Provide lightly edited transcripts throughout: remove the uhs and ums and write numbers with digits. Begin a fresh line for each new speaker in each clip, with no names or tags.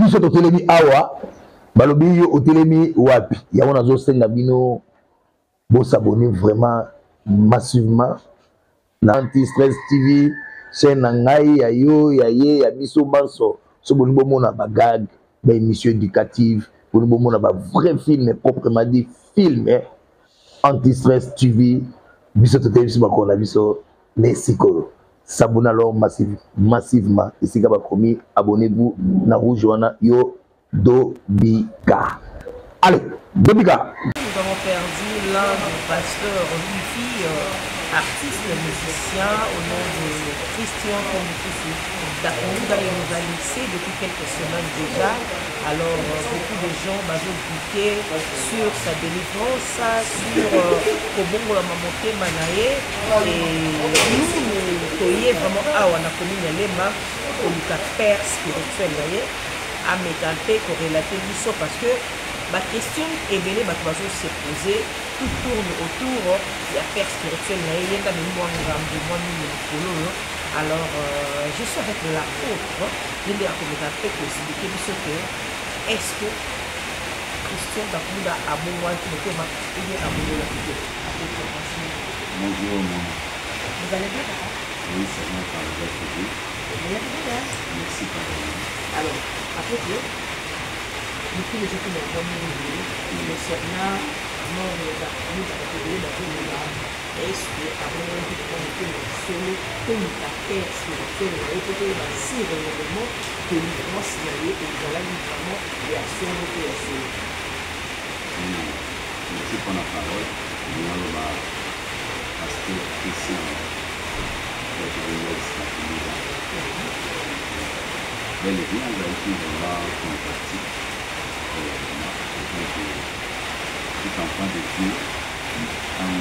biso to telemi awa balobi yo otelemi wapi yango nazo senga bino bo s'abonner vraiment massivement na Anti-Stress TV chaîne na ngai ya yo ya ye ya biso banso so boni bo mona ba gag ba émission éducative boni bo mona ba vrai film proprement dit film Anti-Stress TV biso to telemi ba kona biso mesiko s'abonner alors massivement ici ka ba komi abonnez-vous na rouge wana yo Dobika. Allez, Dobika.
Nous avons perdu l'un des pasteurs Wifi, artiste, musicien, au nom de Christian Komoukoussi. Dakonouda nous a laissé depuis quelques semaines déjà. Alors, beaucoup de gens m'ont cliqué sur sa délivrance, sur Kobongo la Mamoté Manaye. Et nous voyons vraiment à Wanakomina Lema, au père spirituel. À métalper, corrélater l'issue parce que ma question est belle, ma question s'est posée, tout tourne autour de la père spirituelle. Alors, je suis avec l'apôtre, je vais expliquer ce que est-ce que Christian Bakunda a bon moi qui me fait ma idée à mon apôtre.
Bonjour,
vous allez bien, papa?
Oui, c'est bon, par le merci, papa.
Alors, apôtre, depuis les études de la le Sénat, non, nous avons appelé la est-ce que avant de prendre le solo, comme la paix spirituelle, et peut-être si réellement que nous devons signaler que nous allons vraiment et à solo et à solo.
Merci pour la parole. Nous allons voir pasteur Christian. Bel et bien, on a été vraiment contacté. Tout enfant de Dieu, quand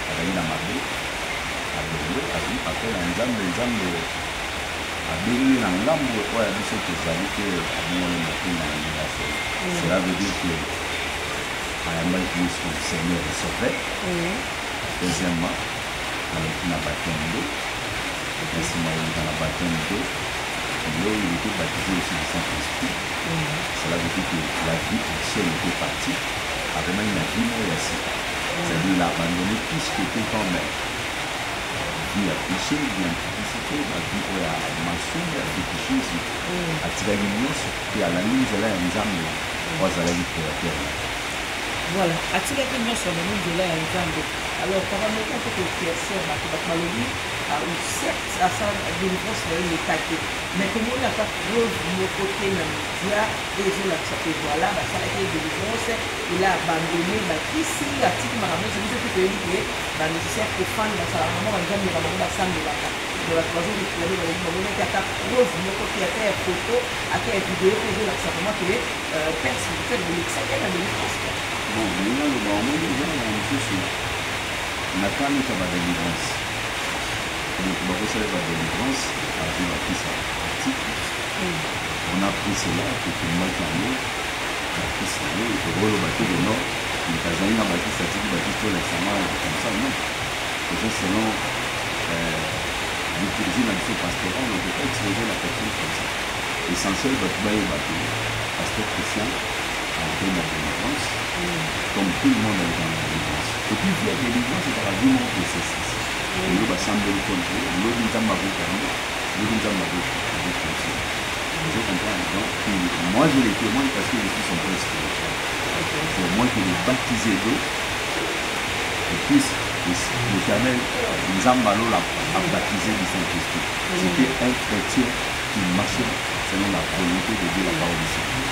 travailler dans ma vie, à Bélo, à vie, parce que l'ensemble, à Bélo, l'ensemble, quoi, il y a des choses qui s'arrêtent, à moi, cela veut dire que à un moment où son Seigneur est sauvé. Deuxièmement, avec la baptême d'eau, dans la baptême d'eau, il était baptisé aussi du Saint-Esprit. Cela veut dire que la vie ancienne était partie, avec même la vie aussi. C'est-à-dire qu'il a abandonné tout ce qui était quand même. Vie à péché, vie à publicité, la vie à mensonge, à péché aussi. À tirer une mousse, et à la ligne, là, il y a un moi, ça va être créateur.
Voilà, à tirer une mousse sur le monde de là, il y a un alors, par rapport au fait que c'est ma malonie, certes, à ça, délivrance, il est taqué. Mais comme on n'a pas preuve de mon côté, dans les médias, et je l'ai accepté, voilà, ça a été délivrance, il a abandonné, ici, la petite maman, je vous ai dit que la nécessaire pour fan, ça a vraiment un gamme de la maman, la salle de la carte. De la troisième, il y a des moments qui a ta preuve de mon côté, à ta photo, à ta vidéo, et je l'ai accepté, que personne ne fait de l'excès, la délivrance.
Bon, maintenant, le moment, il y a un souci. On a quand même fait la délivrance. Donc, on va recevoir la délivrance avec la piste article. On a pris cela, que tout le monde a mis, on a pris cela, et pour le bateau de nord, on a jamais eu un bateau statique, un bateau pour l'examen, comme ça, non. Déjà, selon l'utilisation de la mission pastorale, on ne peut pas exposer la personne comme ça. L'essentiel, c'est que le bateau, pasteur Christian, a fait la délivrance, comme tout le monde a été dans la délivrance. Et puis, il y a des délivrances, c'est par la vie de processus. Il va sembler le contrôle, l'autre nous a marqué carrément, l'autre nous a marqué carrément. Je comprends, donc, moi je les témoigne parce que je suis son père spirituel. C'est moi qui l'ai baptisé d'eau, et puis l'Éternel nous a baptisé du Saint-Esprit. C'était un chrétien qui marchait selon la volonté de Dieu, la parole du Seigneur.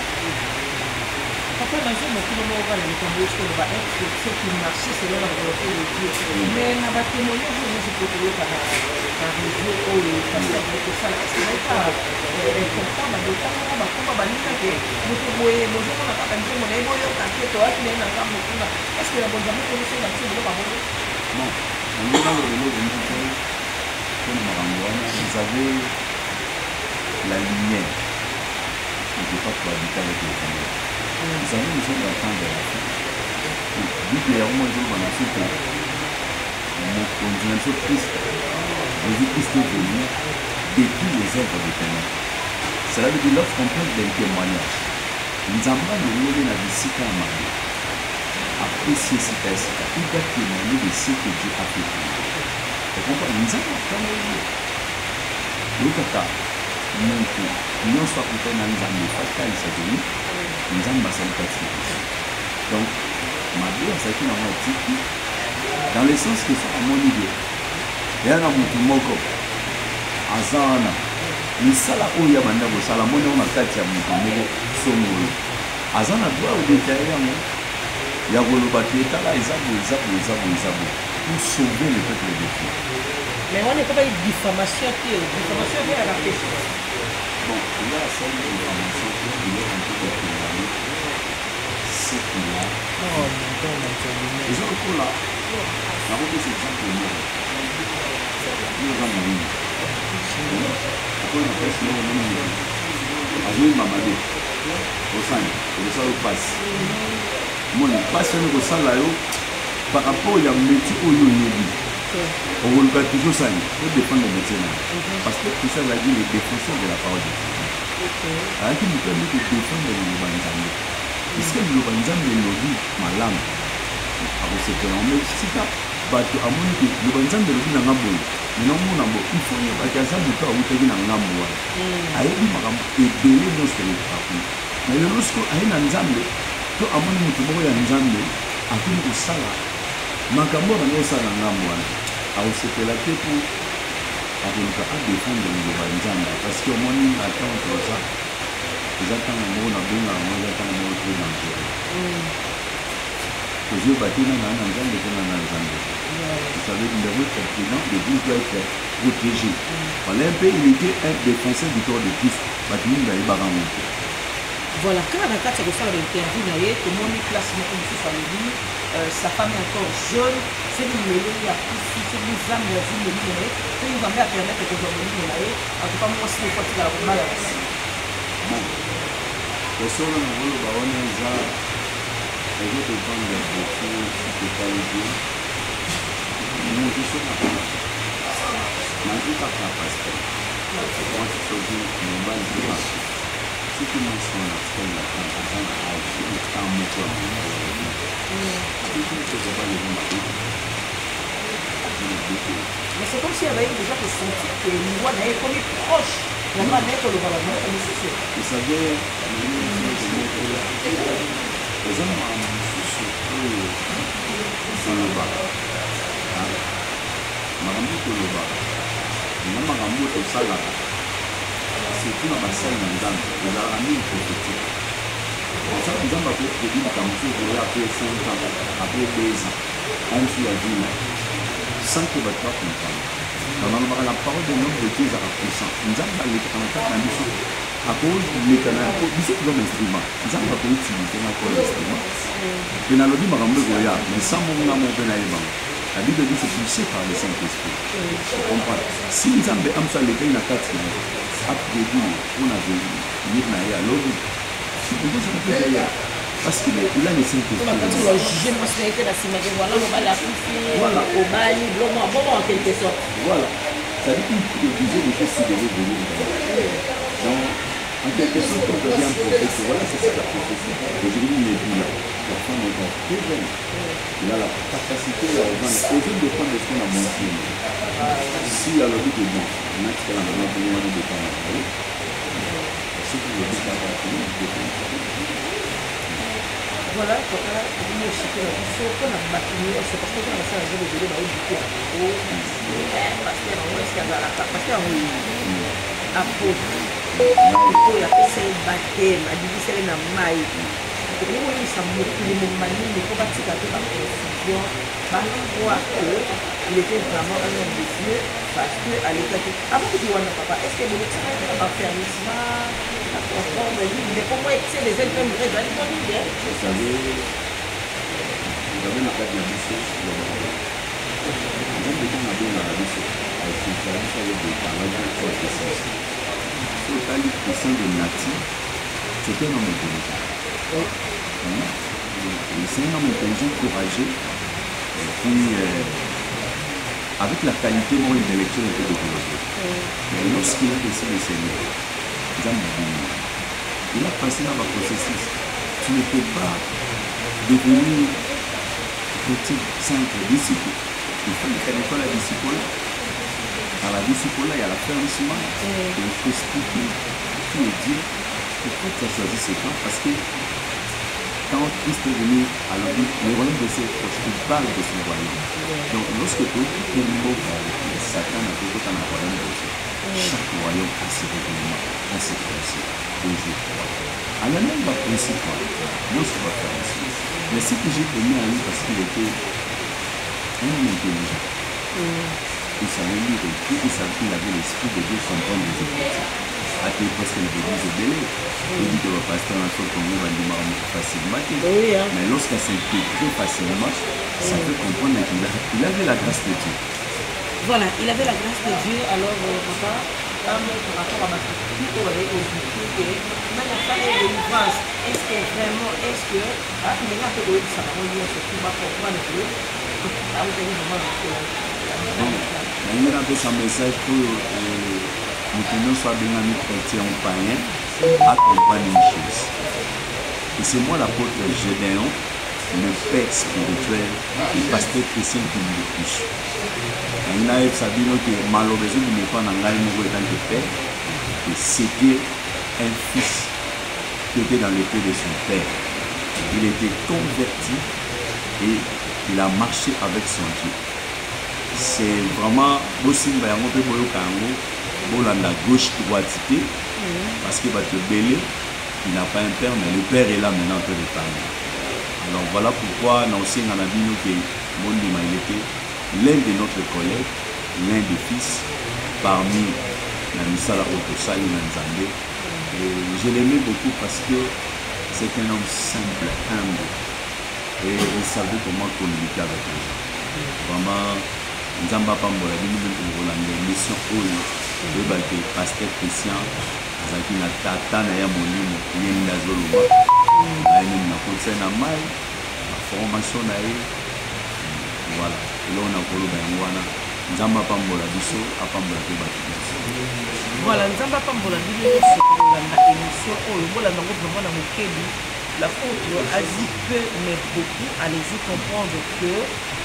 Papa, dans ce moment, on va aller tomber sur le être ceux qui marchaient selon la volonté de Dieu. Mais dans la témoignage, je peux trouver par réseau ou parce que ça, est-ce que n'est pas important, mais d'autant qu'on va bannir que nous pouvons nous pas quand on est bon, quand tu es toi, tu es dans la maison. Est-ce que la bonne jamais connaissait la chose de la bonne?
Non, on est dans le vélo de Nicolas, comme Marangouane, vous avez la lumière. Il ne faut pas trop habiter avec les caméras. Vous savez, nous sommes dans le temps de la fin. Vu qu'il y a au moins une bonne action, on dit Jésus-Christ est venu détruire les œuvres des ténèbres. Cela veut dire lorsqu'on parle d'un témoignage. Nzamba longoli na bisika ya mabe. Apprécier sika ya sika. Il doit témoigner de ce que Dieu a fait pour lui. Vous comprenez? Nzamba kama hiyo. Lokaka muntu nyonso akutana na Nzambe fatalisa toni. Nzamba asali kati na biso. Donc mabe azalaki na mwa tiki dans le sens que soki amoni ye eya na motu moko aza wana misala oyo ya banda kosala moni yango na kati ya motu moko songolo aza na droit odetaye yango ya koloba te etala eza boye eza boye eza boye eza boye pour sauver le peuple de Dieu.
Mais on n'est pas une diffamation qui est diffamation qui est à la péché.
Bon, il y a la seule diffamation qui est un peu de témoigner ce qu'il a.
Oh mon Dieu, mon Dieu.
Les autres pour là, la route c'est exemple de nous. Nous avons une. Pourquoi on appelle cela le nom? Azul Mamade. Au sein, le sol passe. Mon passe au sol là, par rapport à métier où il est. On va toujours ça, pour défendre le métier. Parce que tout ça va dire les défenseurs de la parole de Dieu. Alors qu'il nous permet de défendre le Lubanzambe. Parce que le Lubanzambe est lobby malam. Alors c'est que on met si ça, bateau à mon que le Lubanzambe est lobby dans un bout. Mais non mon amour, il faut que bateau ça nous soit outé dans un bout. Aïe dit maram et donner nos spectacles. Mais le lorsque aïe dans Nzambe, to à mon que moi y a Nzambe, à tout le sala. Makambo na osala ngambo wana aosepela te po akoluka adefendre liloba nzambe parce que omoni atante oza eza ntango moko na benga yango eza ntango moko te dangereux kozoyeba te nanga na nzambe te nanga na nzambe vous savez que votre président l'église doit être protégée voilà un peu il était un défenseur du corps de Christ bato mingi bayebaka ngo te.
Voilà, quand on a quatre interview, tout le monde est classé sa femme est encore jeune, c'est une mélodie, il y a plus de c'est une âme dans une mélodie, c'est une femme à permettre que je me en tout cas, moi aussi, il faut que la mal aussi.
Bon, le sol, on a le baron, les autres femmes de la culture, qui ne pas le dire, nous, je suis pas là. Mais je ne suis pas là parce que moi, je suis dit, mon bal de la ce qui m'a sonné, c'est la femme à âge, c'est un mot pour
mais c'est comme s'il y avait déjà que sentir que le roi n'avait pas mis proche. La main n'est pas le ballon, comme c'est.
Vous savez, les hommes ont surtout dans le bas. Marambo to le bas. Non, marambo to sala. C'est tout dans la salle de Nzambe. Ils ont ramené une prophétique. Pour ça, Nzambe a fait prédire le Cameroun pour après 5 ans, après 2 ans. On suit la vie. Sans que votre papa comprenne. Dans la parole de l'homme de Dieu est puissant. Nzambe a été en fait dans l'issue. À cause du mécanisme, il faut que l'instrument. Nzambe a pu utiliser encore l'instrument. Et dans le dit, Marambo Goya, mais sans mon nom, mon pénaïman. La Bible dit que c'est poussé par le Saint-Esprit. On parle. Si Nzambe a mis les pays dans 4 ans, après tout, on a vu, il y a l'autre. C'est pour ça que je parce qu'il a les Saint-Esprit.
On va juger la personnalité de la Simagé. Voilà, on va la pousser. Voilà, au bail, bon, en quelque sorte. Voilà.
Ça veut dire qu'il est obligé de faire ce qu'il veut venir. Donc, en quelque sorte, on devient un prophète. Voilà, c'est ça la prophétie. Aujourd'hui, il est dit là. La femme est encore très jeune. Il a la capacité de prendre de ce qu'on a montré. Si la logique est bonne, on a ce qu'elle a montré, on a des temps à faire. Ce qui veut dire qu'il y a pas de
voilà, quand on a dit que qu'on a bâti, c'est parce qu'on a fait un jeu de vélo dans le bureau. Parce que on est parce qu'on a apôtre, il a fait ses baptêmes, a dit c'est la maille. Et nous, il s'est montré le mani, il faut bâtir la confusion. Par rapport il était vraiment un homme de Dieu, parce qu'à l'époque, avant que tu vois papa, est-ce que vous avez un fermissement? Mais comment c'est les êtres vrais de la famille?
Vous savez, vous avez la carte de la mission. Même les gens avaient la mission. Avec une tradition avec des paroles de foi et sens. Sur le cas de Nati, c'était un homme intelligent. C'est un homme intelligent, courageux, qui, avec la qualité non intellectuelle, était développée. Mais lorsqu'il a décidé de s'aimer, Il a passé dans le processus. Tu ne peux pas devenir petit, simple, disciple. Il faut que la disciple. Dans la disciple, il y a l'affirmation. Il faut expliquer qui est Dieu. Pourquoi tu as choisi ce temps? Parce que quand Christ est venu à la vie, le royaume de ses proches, il parle de son royaume. Donc, lorsque tu as un mot, Satan a toujours un royaume de Dieu. Chaque royaume a ses règlements, a ses principes. Et je crois. À la même principe, moi, je vais faire aussi. Mais ce que j'ai aimé à lui, parce qu'il était un homme intelligent. Il savait lire et puis il savait qu'il avait l'esprit de Dieu sans prendre des écritures. À tel point que l'église est belle. Il dit que le pasteur a fait qu'on va lui marrer facilement. Mais lorsqu'il s'intègre facilement, ça peut comprendre qu'il avait la grâce de Dieu.
Voilà, il avait la grâce de Dieu. Alors, papa, par rapport à ma critique, on avait expliqué que même la fin de délivrance, est-ce que vraiment, est-ce que, il est un peu de ça, on dit, c'est tout bas pour moi, le peu. Ah, vous avez vraiment
il y a un message pour nous soit bien amis chrétiens ou païens à comprendre une chose. Et c'est moi l'apôtre Gédéon, le père spirituel, le pasteur chrétien qui me le touche. Il a dit que malheureusement, il n'est pas dans l'âme en tant que père, et c'était un fils qui était dans le cœur de son père. Il était converti et il a marché avec son Dieu. C'est vraiment aussi la gauche droitité parce que Belé, il n'a pas un père, mais le père est là maintenant en train de parler. Alors voilà pourquoi dans aussi dans la vie il était l'un de notre collègues, l'un des fils parmi la Misala Otosali Nanzambe. Je l'aimais beaucoup parce que c'est un homme simple, humble et il savait comment communiquer avec les gens. Vraiment. Nzamba Pambola mission oyo oyebaki pasteur Christian azalaki na tata na ya molimo ye nde azoloba ayeni na conseil na mai na formation na ye voilà eloko na koloba yango wana Nzamba Pambola biso apambola mpe bato biso.
Voilà, Nzamba Pambola biso kolanda émission oyo bolanda ngo vraiment na mokebi. L'apôtre a dit peu mais beaucoup, allez-y comprendre que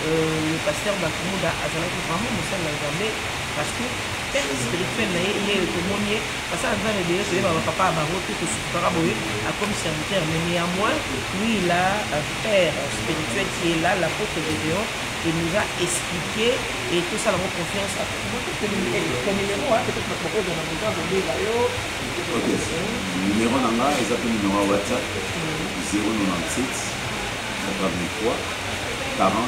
le pasteur Bakumuda a vraiment montré la journée parce que père spirituel il est témoigné parce que dans les deux c'est papa a roté que super aboyé a comme serviteur mais néanmoins lui il a un père spirituel qui est là, l'apôtre de Dieu, il nous a expliqué et tout ça la confiance à le numéro peut-être notre propose dans la besoin de lire
numéro nanga exactement numéro WhatsApp 097 83 40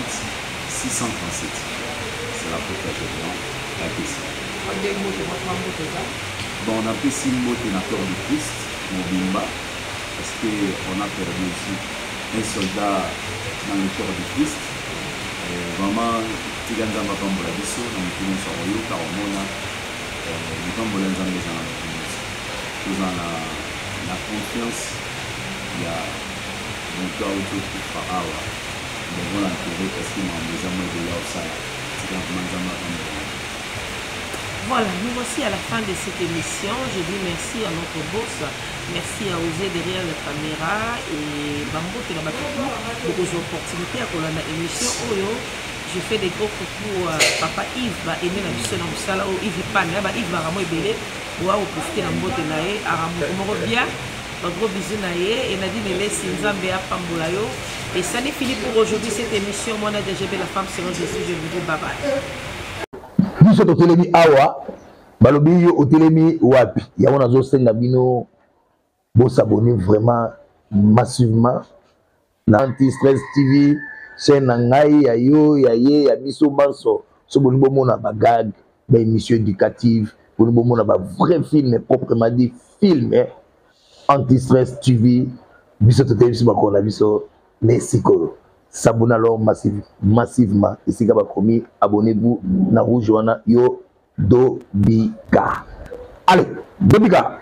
637. C'est la porte à Gédéon, la question. Bon, on a pris 6 mots de la cœur du Christ, Mobimba, parce qu'on a perdu aussi un soldat dans le cœur du Christ. Vraiment, Tiganza Mapambola Bisso, dans le film sur Royo, car on a le Pambola Nzambe dans la confiance. Tout dans la confiance, il y a mon cœur autour de Pharaon. Devant l'intérêt parce qu'il m'a besoin de là au salaire.
Voilà, nous voici à la fin de cette émission. Je dis merci à notre boss, merci à Osé derrière la caméra et Bambo qui n'a pas beaucoup d'opportunités à la émission. Je fais des gros coucou à Papa Yves, aimé la mission dans le salon, Yves Pan, Yves Baramo et Bélé, ou à profiter dans le mot de Naé, à Ramon bien. Un gros bisou naïe et Nadine me laisse Nzambe à Pambolayo. Et ça n'est fini pour aujourd'hui cette émission. Moi, DGB, la femme selon Jésus. Je vous dis bye bye.
Biso to telemi awa balobi yo otelemi wapi ya wana zo senga bino bo s'abonner vraiment massivement na Anti-Stress TV chaîne na ngai ya yo ya ye ya biso banso so boni bo mona ba gag ba émission éducative boni bo mona ba vrai film proprement dit film Anti-Stress TV biso to telemi ba ko na biso Mexico. S'abonnez alors massivement. Ici, abonnez-vous na rouge wana yo Dobika. Allez, Dobika.